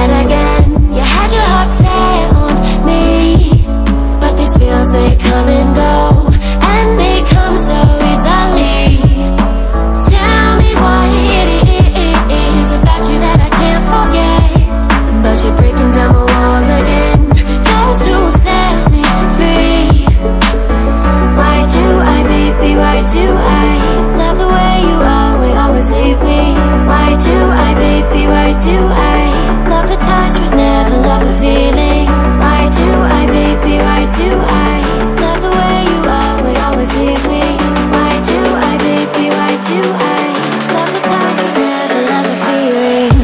that again. You had your heart set on me, but these feels, they come and go, and they come so easily. Tell me what it is about you that I can't forget, but you're breaking down my walls again, just to set me free. Why do I, baby, why do I love the way you always leave me? Why do I, baby, why do I love the touch but never love the feeling? Why do I, baby, why do I love the way you always leave me? Why do I, baby, why do I love the touch but never love the feeling?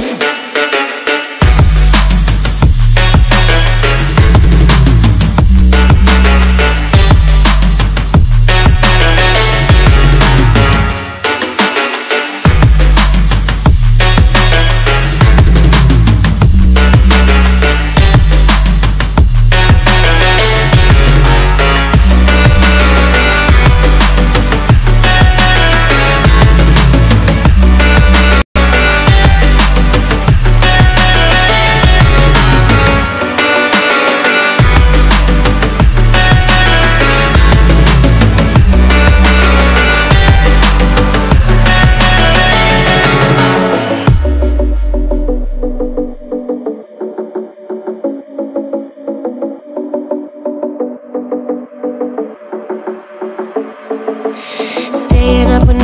Staying up when